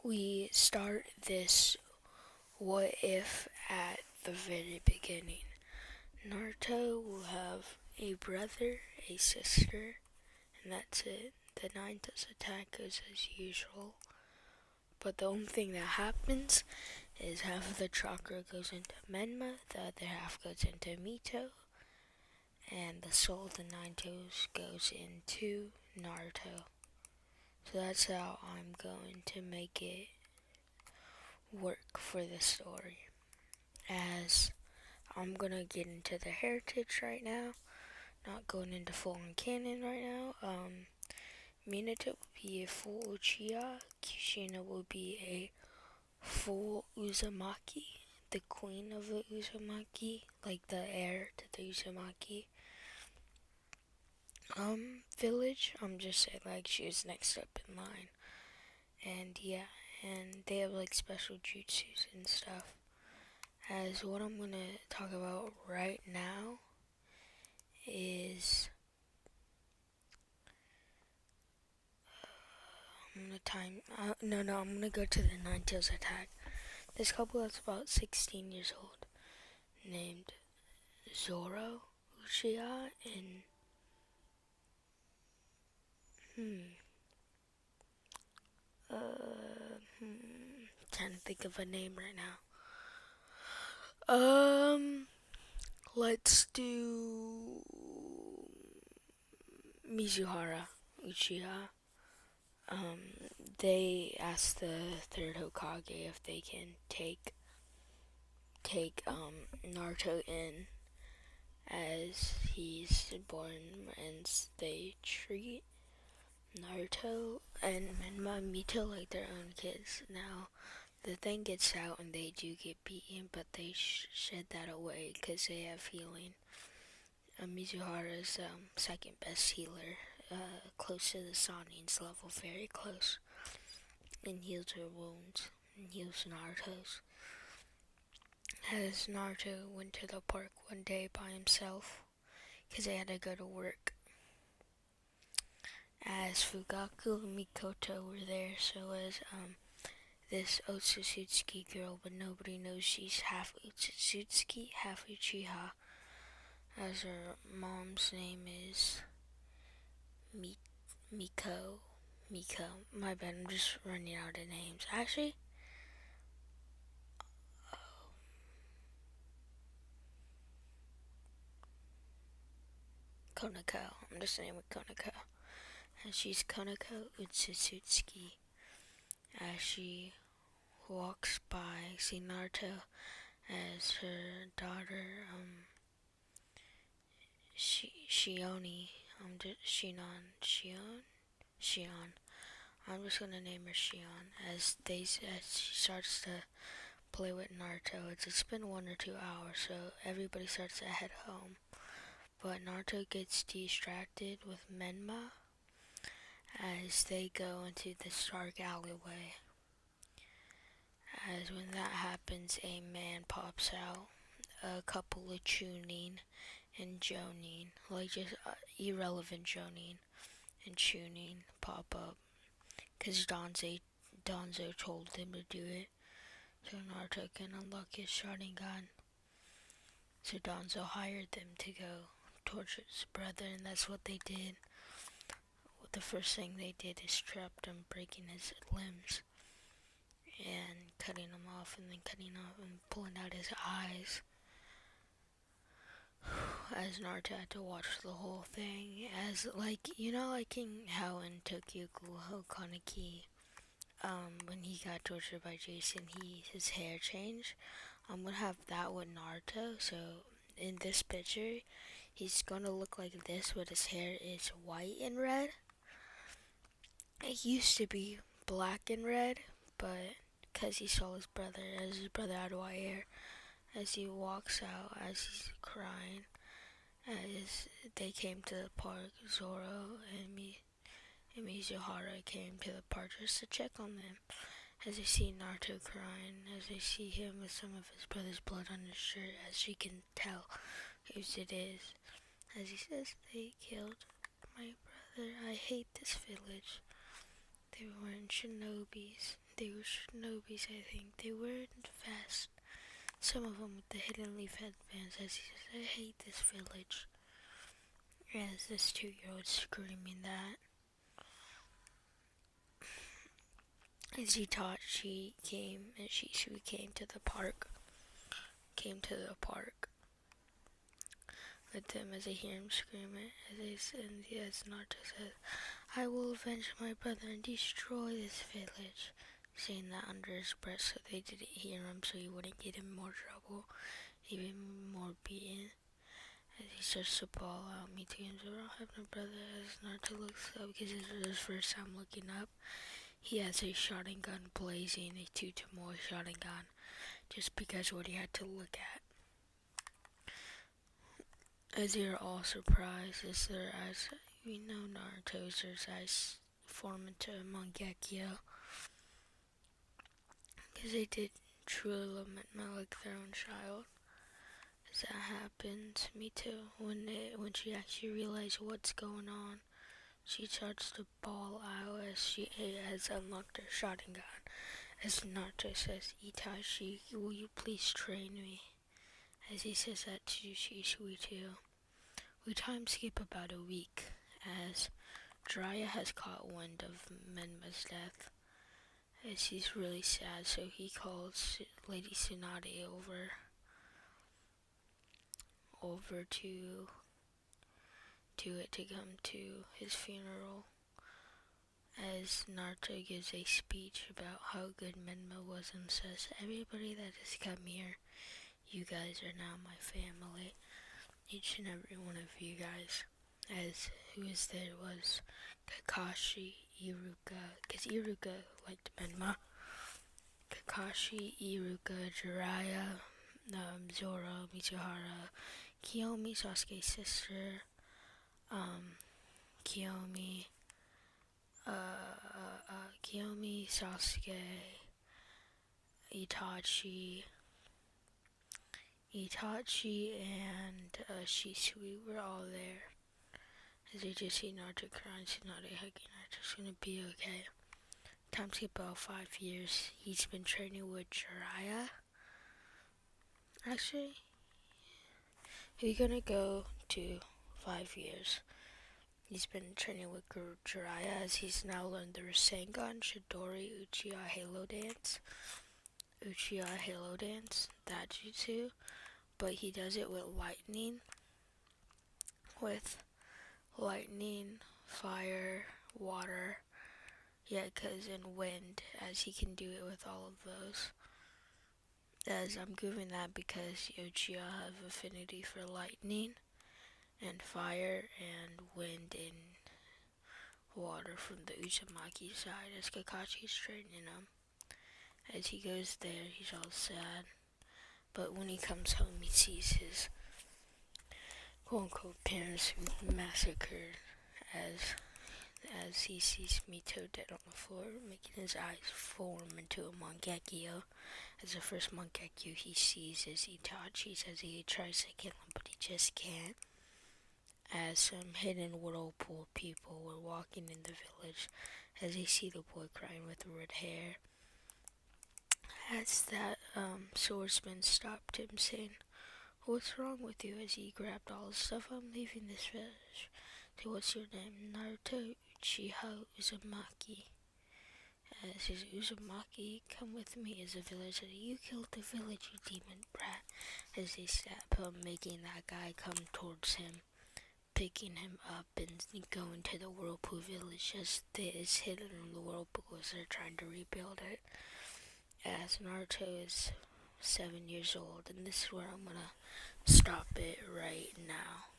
we start this what if at the very beginning. Naruto will have a brother, a sister, and that's it. The Ninetales attack goes as usual. But the only thing that happens is half of the chakra goes into Menma, the other half goes into Mito, and the soul of the Ninetales goes into Naruto. So that's how I'm going to make it work for the story. As I'm gonna get into the heritage right now, not going into full on canon right now. Minato will be a full Uchiha, Kushina will be a full Uzumaki, the queen of the Uzumaki, like the heir to the Uzumaki. Village, I'm just saying like she was next up in line. And yeah, and they have like special jutsus and stuff. As what I'm gonna talk about right now is I'm gonna go to the Ninetales attack. This couple that's about 16 years old, named Zoro, Uchiha, and trying to think of a name right now. Let's do Mizuhara Uchiha. They asked the third Hokage if they can take Naruto in as he's born, and they treat Naruto and Menma and Mito like their own kids. Now, the thing gets out and they do get beaten, but they shed that away because they have healing. Mizuhara's second best healer, close to the Sanin's level, very close, and heals her wounds and heals Naruto's. As Naruto went to the park one day by himself because they had to go to work. As Fugaku and Mikoto were there, so was this Otsutsuki girl, but nobody knows she's half Otsutsuki, half Uchiha. As her mom's name is Miko. My bad, I'm just running out of names. Actually, Konako. I'm just saying with Konako. And she's Konako Otsutsuki. As she walks by, see Naruto as her daughter, Shion. I'm just gonna name her Shion. As she starts to play with Naruto, it's been 1 or 2 hours, so everybody starts to head home. But Naruto gets distracted with Menma as they go into this dark alleyway. As when that happens, a man pops out, a couple of Chunin and Jonin, like just irrelevant Jonin and Chunin pop up, because Danzo told him to do it, so Naruto can unlock his Sharingan. So Danzo hired them to go torture his brother, and that's what they did. The first thing they did is trapped him, breaking his limbs and cutting him off, and then cutting off and pulling out his eyes. As Naruto had to watch the whole thing, as like how in Tokyo Ghoul Kaneki, when he got tortured by Jason, his hair changed. I'm gonna have that with Naruto. So in this picture, he's gonna look like this, but his hair is white and red. It used to be black and red, but because he saw his brother, as his brother had white hair, as he walks out, as he's crying, as they came to the park, Zoro and Mizuhara came to the park just to check on them. As they see Naruto crying, as they see him with some of his brother's blood on his shirt, as she can tell whose it is. As he says, they killed my brother. I hate this village. They weren't shinobis. They were shinobis, I think. They weren't fast. Some of them with the hidden leaf headbands. As he says, I hate this village. As this 2-year-old screaming that. As he taught, she came and she came to the park. Came to the park with them as I hear him scream it. As Naruto says, I will avenge my brother and destroy this village. Saying that under his breath so they didn't hear him, so he wouldn't get in more trouble, even more beaten. As he starts to bawl out, me too, and I don't have no brother. As Naruto looks up, because it's his first time looking up, he has a shotgun gun blazing, a 2-to-more shotgun gun, just because what he had to look at. As they are all surprised, as their eyes, we know Naruto's eyes form into a Mangekyo, because they did truly lament like their own child. As that happens, me too. When she actually realized what's going on, she starts to bawl out as she has unlocked her shotgun gun. As Naruto says, Itachi, will you please train me? As he says that to Shisui too. We time skip about a week, as Jiraiya has caught wind of Menma's death. As he's really sad, so he calls Lady Tsunade over to come to his funeral. As Naruto gives a speech about how good Menma was and says, everybody that has come here, you guys are now my family. Each and every one of you guys. As who was there was Kakashi, Iruka, because Iruka liked Menma. Kakashi, Iruka, Jiraiya, Zoro, Mitsuhara, Kiyomi, Sasuke's sister, Kiyomi, Sasuke, Itachi, and Shisui were all there. As they just see Naruto crying, Tsunade hugging Naruto's gonna be okay. Time skip about 5 years. He's been training with Jiraiya. Actually, we're gonna go to 5 years. He's been training with Jiraiya as he's now learned the Rasengan, Chidori, Uchiha Halo Dance, that jutsu, but he does it with lightning, fire, water, and wind, as he can do it with all of those. As I'm giving that because Uchiha have affinity for lightning and fire and wind and water from the Uzumaki side, as Kakashi's training him. As he goes there, he's all sad. But when he comes home, he sees his quote-unquote parents massacred as he sees Mito dead on the floor, making his eyes form into a Mangekyo. As the first Mangekyo he sees is Itachi, as he tries to kill him, but he just can't. As some hidden whirlpool people were walking in the village, as they see the boy crying with red hair. As that swordsman stopped him, saying, what's wrong with you? As he grabbed all his stuff, I'm leaving this village. So what's your name? Naruto Uchiha Uzumaki. As his Uzumaki, come with me as a villager. You killed the village, you demon brat. As they stab him, making that guy come towards him, picking him up and going to the Whirlpool village as is hidden in the Whirlpool as they're trying to rebuild it. As Naruto is 7 years old, and this is where I'm gonna stop it right now.